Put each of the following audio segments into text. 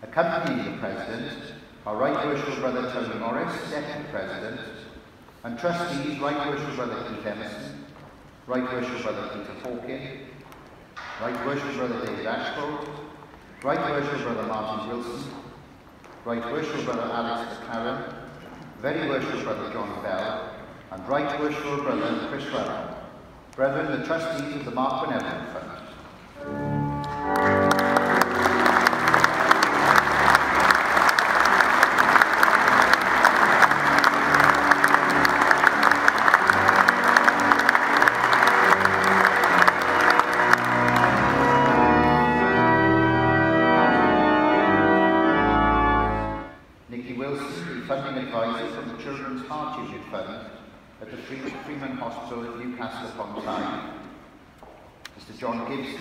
Accompanying the President are Right Worshipful Brother Tony Morris, Deputy President, and Trustees Right Worshipful Brother Keith Emerson, Right Worshipful Brother Peter Hawking, Right Worshipful Brother David Ashford, Right Worshipful Brother Martin Wilson, Right Worshipful Brother Alex McLaren, Very Worshipful Brother John Bell, and Right Worshipful Brother Chris Welland. Brethren, the Trustees of the Mark Benevolent Fund.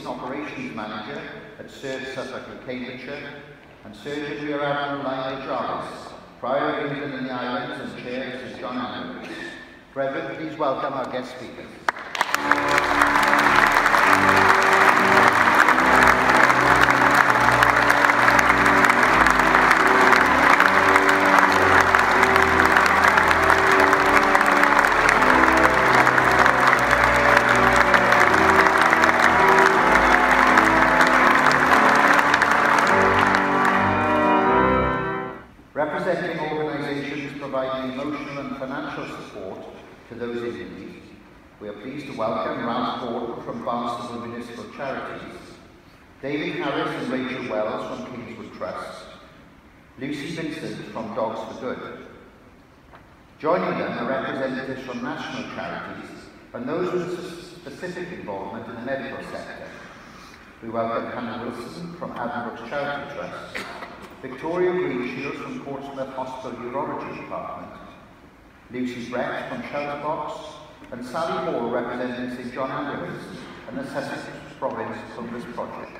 Operations Manager at Sir Suffolk and Cambridgeshire, and Surgeon Rear Admiral Lionel Jarvis, Prior of England and the Islands and Chair of St John Andrews. Brethren, please welcome our guest speakers. Representing organisations providing emotional and financial support to those in need, we are pleased to welcome Ralph Gordon from Barnstable Municipal Charities, David Harris and Rachel Wells from Kingswood Trust, Lucy Vincent from Dogs for Good. Joining them are representatives from national charities and those with specific involvement in the medical sector. We welcome Hannah Wilson from Addenbrooke's Charity Trust, Victoria Greenshields from Portsmouth Hospital Urology Department, Lucy Brett from Shelterbox, and Sally Hall representing St John Andrews and the Sussex Province Homeless Project.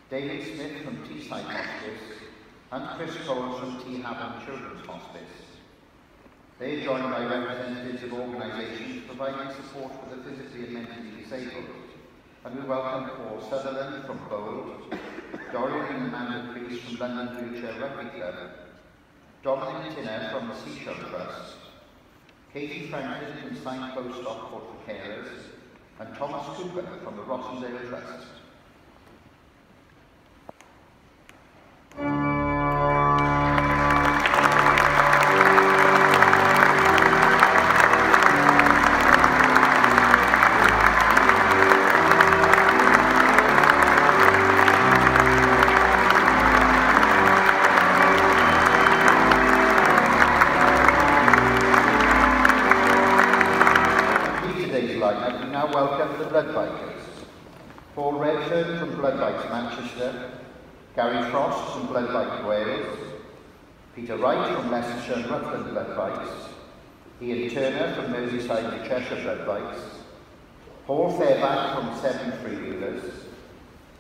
David Smith from Teesside Hospice, and Chris Coles from Teehaven Children's Hospice. They are joined by representatives of organisations providing support for the physically and mentally disabled, and we welcome Paul Sutherland from Bold, Dorian and Amanda Priest from London Wheelchair Rugby Club, Dominic Tinner from the Seashell Trust, Katie Franklin from Signpost Stockport for Carers, and Thomas Cooper from the Rossendale Trust. From Blood Bites Manchester, Gary Frost from Blood Bites Wales, Peter Wright from Leicestershire and Rutland Blood Bites, Ian Turner from Merseyside and Cheshire Blood Bites, Paul Fairbank from Seven Freewheelers,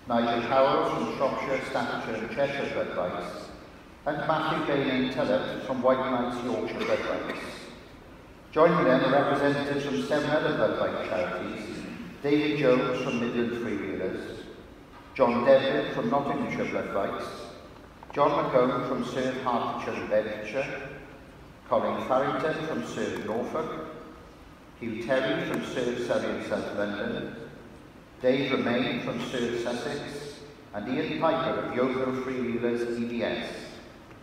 Nigel Howells from Shropshire, Staffordshire and Cheshire Blood Bites, and Matthew Bain and Tullett from White Knights Yorkshire Blood Bites. Joining them are representatives from 7 other Blood Bite charities: David Jones from Midland Freewheelers, John Devlin from Nottinghamshire Blood Bites, John McComb from Serve Hertfordshire and Bedfordshire, Colin Farrington from Serve Norfolk, Hugh Terry from Serve Surrey and South London, Dave Romain from Serve Sussex, and Ian Piper of Yeovil Freewheelers EBS.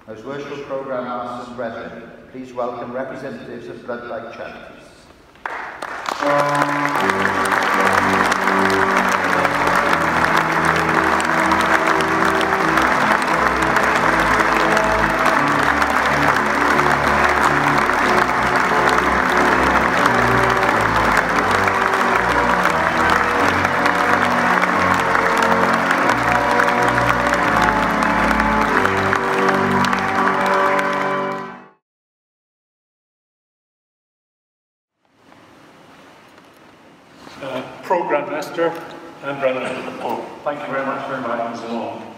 Most worshipful programme masters and brethren, please welcome representatives of Blood Bite charities. programme, Esther and Brendan. Thank you very much for inviting us along.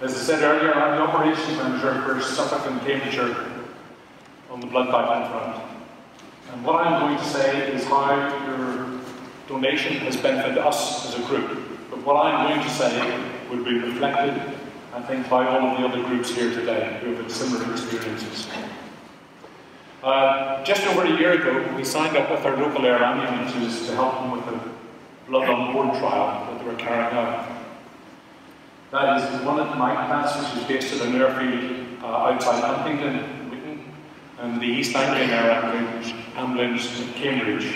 As I said earlier, I'm the operations manager for Suffolk and Cambridgeshire on the Blood Benevolent Fund. And what I'm going to say is how your donation has benefited us as a group. But what I'm going to say will be reflected, I think, by all of the other groups here today who have had similar experiences. Just over a year ago, we signed up with our local air ambulances to help them with the blood on board trial that they were carrying out. That is one at my class, which is based at an airfield outside Huntingdon, Witten, and the East Anglian Air Ambulance in Cambridge.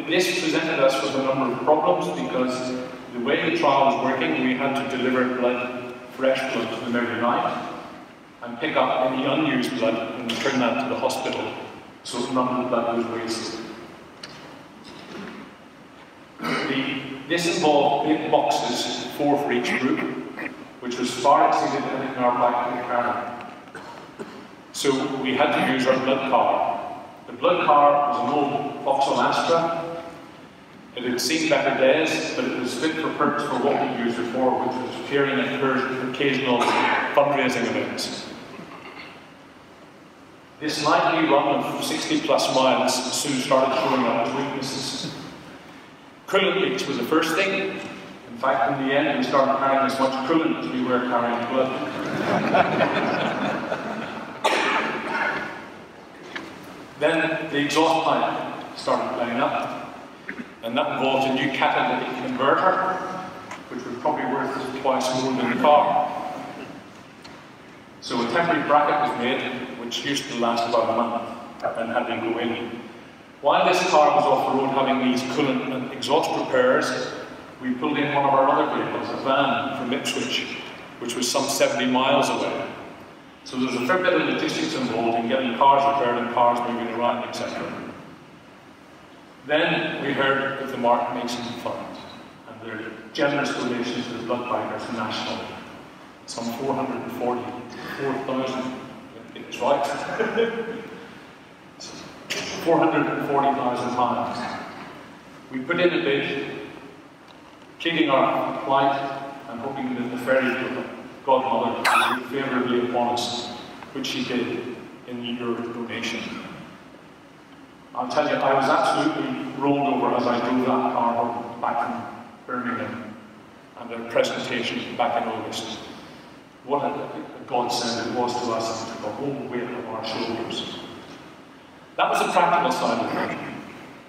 This presented us with a number of problems because the way the trial was working, we had to deliver blood, fresh blood to them every night and pick up any unused blood and return that to the hospital so none of the blood was wasted. This involved 8 boxes, 4 for each group, which was far exceeded anything our back could carry. So we had to use our blood car. The blood car was an old Vauxhall Astra. It had seen better days, but it was fit for purpose for what we used it for, which was appearing at occasional fundraising events. This nightly run of 60+ miles soon started showing up as weaknesses. Coolant leaks was the first thing. In fact, in the end, we started carrying as much coolant as we were carrying blood. Then the exhaust pipe started playing up. And that involved a new catalytic converter, which was probably worth twice more than the car. So a temporary bracket was made, which used to last about a month, and had to go in. While this car was off the road having these coolant and exhaust repairs, we pulled in one of our other vehicles, a van from Ipswich, which was some 70 miles away. So there was a fair bit of logistics involved in getting cars repaired and cars moving around, etc. Then we heard of the Mark Benevolent Fund and their generous donations to the blood bankers nationally. Some 440,000, it's right, 440,000 pounds. We put in a bid, pleading our plight and hoping that the fairy godmother would look favourably upon us, which she did in your donation. I'll tell you, I was absolutely rolled over as I drove that car home back from Birmingham and their presentation back in August. What a godsend it was to us and took the whole weight of our shoulders. That was the practical side of it.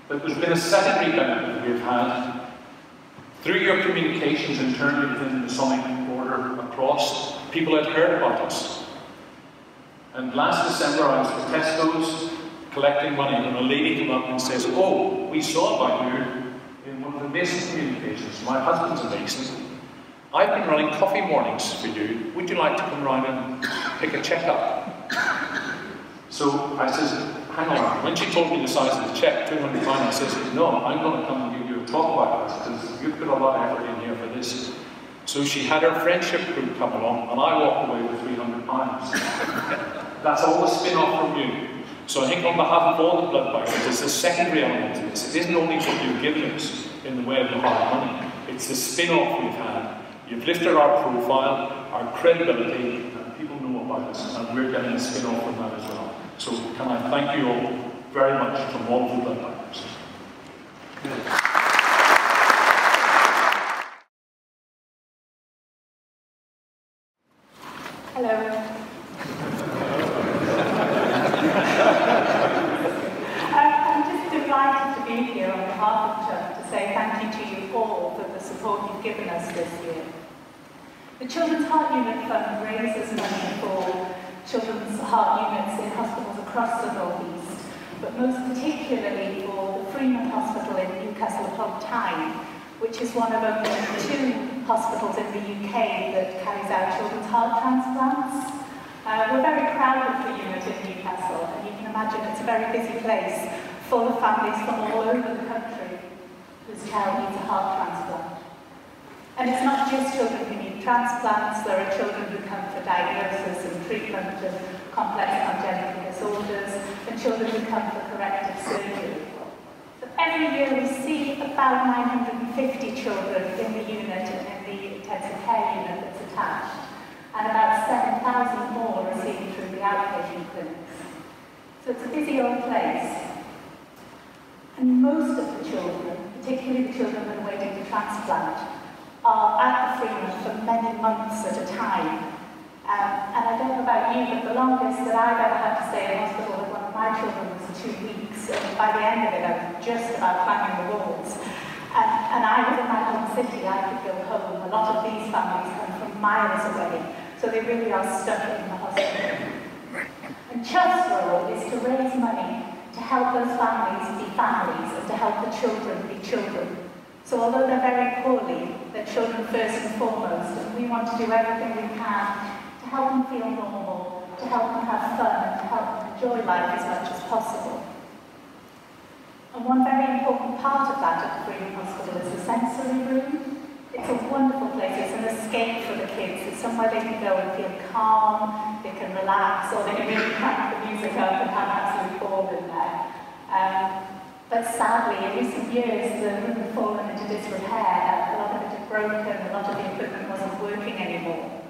But there's been a secondary benefit that we've had. Through your communications internally within the Masonic order across, people had heard about us. And last December I was at Tesco's collecting money, and a lady came up and says, "Oh, we saw about you in one of the Mason communications. My husband's a Mason. I've been running coffee mornings for you. Would you like to come round and pick a check up?" So I says, "Hang on." When she told me the size of the check, £200, I says, "No, I'm going to come and give you a talk about this, because you've put a lot of effort in here for this." So she had her friendship group come along, and I walked away with £300. That's all the spin-off from you. So I think on behalf of all the blood bankers, there's a secondary element to this. It isn't only what you've given us in the way of the hard money, it's the spin-off we've had. You've lifted our profile, our credibility, and people know about us, and we're getting a spin-off from that as well. So can I thank you all very much from all of the blood bankers. Hello. I'm just delighted to be here on behalf of Chuck to say thank you to you all for the support you've given us this year. The Children's Heart Unit Fund raises money for children's heart units in hospitals across the North East, but most particularly for the Freemasons Hospital in Newcastle upon Tyne, which is one of only 2 hospitals in the UK that carries out children's heart transplants. We're very proud of the unit in Newcastle, and you can imagine it's a very busy place, full of families from all over the country whose child needs a heart transplant. And it's not just children who need transplants, there are children who come for diagnosis and treatment of complex congenital disorders, and children who come for corrective surgery. So every year we see about 950 children in the unit and in the intensive care unit that's attached, and about 7,000 more are seen through the outpatient clinics. So it's a busy old place. And most of the children, particularly the children that are waiting for transplant, are at the Freeman for many months at a time. And I don't know about you, but the longest that I've ever had to stay in hospital with one of my children was 2 weeks. And by the end of it, I was just about climbing the walls. And I was in my home city, I could go home. A lot of these families come from miles away, so they really are stuck in the hospital. And Chubb's role is to raise money to help those families be families and to help the children be children. So although they're very poorly, they're children first and foremost, and we want to do everything we can to help them feel normal, to help them have fun, and to help them enjoy life as much as possible. And one very important part of that at the Freeman Hospital is the sensory room. It's a wonderful place, it's an escape for the kids. It's somewhere they can go and feel calm, they can relax, or they can really crank the music up and have absolute ball in there. But sadly, in recent years, the room had fallen into disrepair. A lot of it had broken, a lot of the equipment wasn't working anymore.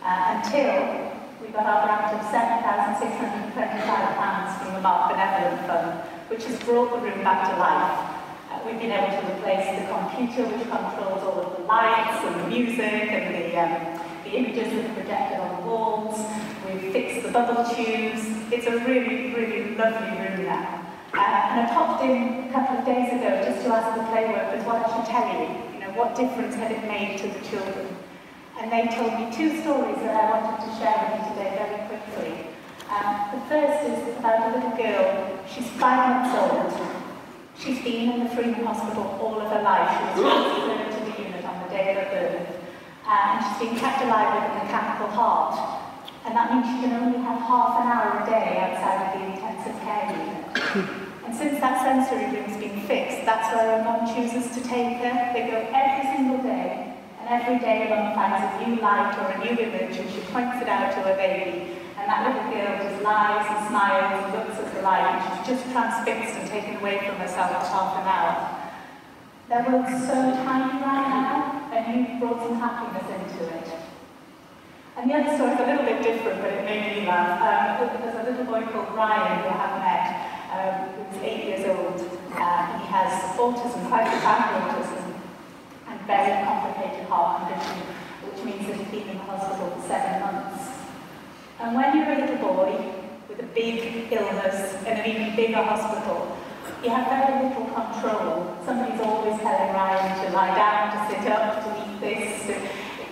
Until we got our grant of £7,625 from the Mark Benevolent Fund, which has brought the room back to life. We've been able to replace the computer which controls all of the lights and the music and the images that are projected on the walls. We've fixed the bubble tubes. It's a really, really lovely room now. And I popped in a couple of days ago just to ask the play workers what I should tell you. What difference had it made to the children? And they told me 2 stories that I wanted to share with you today very quickly. The first is about a little girl. She's 5 months old. She's been in the Freeman Hospital all of her life. She was transferred to the unit on the day of her birth. And she's been kept alive with a mechanical heart. And that means she can only have half an hour a day outside of the intensive care unit. And since that sensory room's been fixed, that's where her mum chooses to take her. They go every single day. And every day mum finds a new light or a new image and she points it out to her baby. And that little girl just lies and smiles and looks at the light, and she's just transfixed and taken away from herself for half an hour. Their world's so tiny right now, and you've brought some happiness into it. And the other story is a little bit different, but it made me laugh. There's a little boy called Ryan who I have met, who's 8 years old. He has autism, quite advanced autism, and very complicated heart condition, which means that he's been in the hospital for 7 months. And when you're a little boy with a big illness in an even bigger hospital, you have very little control. Somebody's always telling Ryan to lie down, to sit up, to eat this.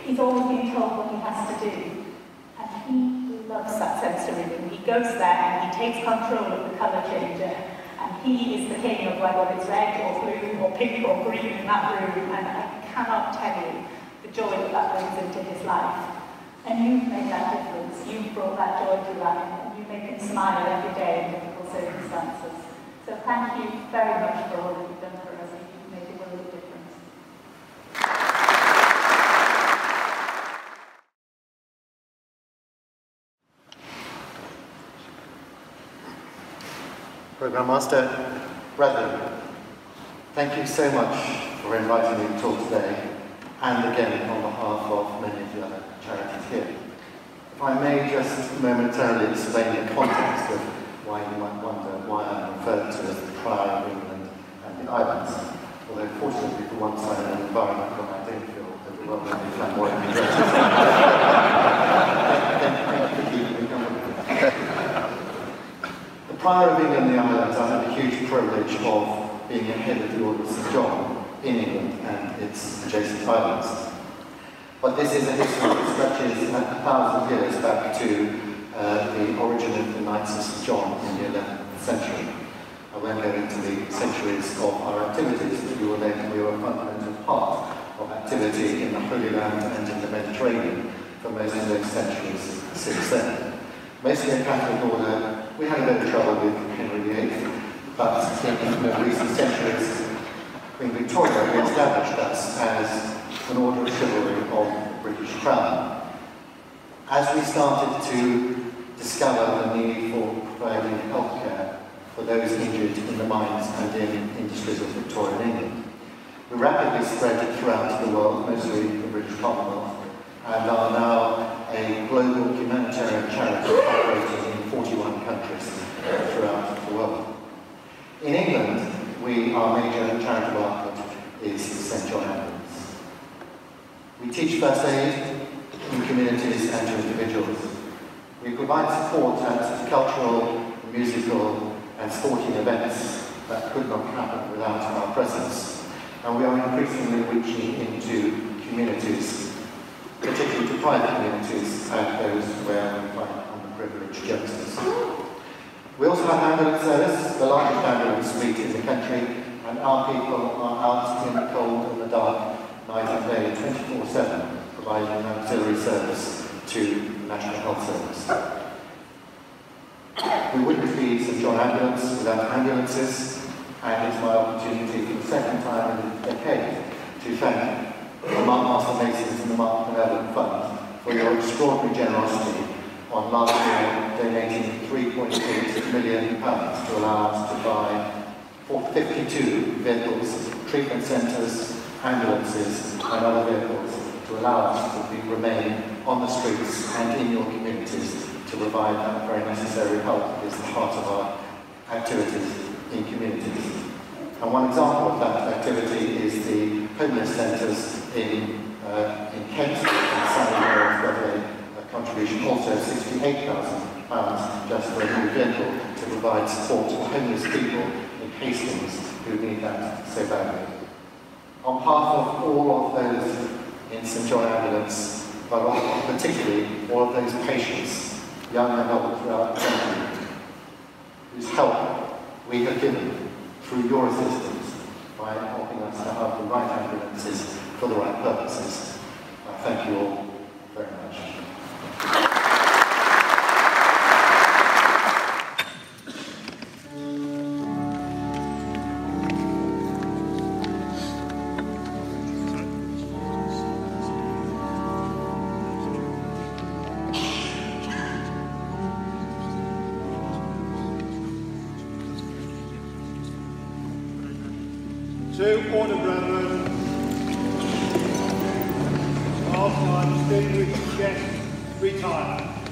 He's always being told what he has to do. And he loves that sensory room. He goes there and he takes control of the colour changer. And he is the king of whether it's red or blue or pink or green in that room. And I cannot tell you the joy that that brings into his life. And you've made that difference. You've brought that joy to life, and you make him smile every day in difficult circumstances. So thank you very much for all that you've done for us. You've made a world of difference. Programme Master, brethren, thank you so much for inviting me to talk today, and again on behalf of many of the other charities here. If I may just momentarily explain the context of why you might wonder why I'm referred to as the Prior of England and the Islands, although fortunately for once I'm in an environment where I don't feel overwhelmingly flamboyant and dressed. Thank you for keeping me company. The Prior of England and the Islands, I had the huge privilege of being a head of the Order of St John in England and its adjacent islands. But this is a history that stretches 1,000 years back to the origin of the Knights of St John in the 11th century. I won't go into the centuries of our activities, but you will know that we were a fundamental part of activity in the Holy Land and in the Mediterranean for most of those centuries since then. Mostly a Catholic order. We had a bit of trouble with Henry VIII, but in the recent centuries, Queen Victoria established us as an order of chivalry of British Crown. As we started to discover the need for providing healthcare for those injured in the mines and in industries of Victorian England, we rapidly spread it throughout the world, mostly the British Commonwealth, and are now a global humanitarian charity operating in 41 countries throughout the world. In England, our major charitable outlet is St John Ambulance. We teach first aid in communities and to individuals. We provide support at cultural, musical and sporting events that could not happen without our presence. And we are increasingly reaching into communities, particularly to private communities and those where we find underprivileged youngsters. We also have ambulance service, the largest ambulance fleet in the country, and our people are out in the cold and the dark, night and day, 24/7, providing an auxiliary service to the National Health Service. We wouldn't be St John Ambulance without ambulances, and it's my opportunity for the second time in a decade to thank the Master Masons and the Mark Benevolent Fund for your extraordinary generosity on last year donating £3.8 million to allow us to buy 52 vehicles, treatment centres, ambulances and other vehicles to allow us to remain on the streets and in your communities to provide that very necessary help that is the heart of our activities in communities. And one example of that activity is the homeless centres in Kent and Surrey, where we've got a contribution also of £68,000 just for a new vehicle to provide support to the homeless people in Hastings who need that so badly. On behalf of all of those in St John Ambulance, but particularly all of those patients, young and old throughout the country, whose help we have given through your assistance by helping us to have the right ambulances for the right purposes. I thank you all very much. To order, brethren. After our distinguished guests retire.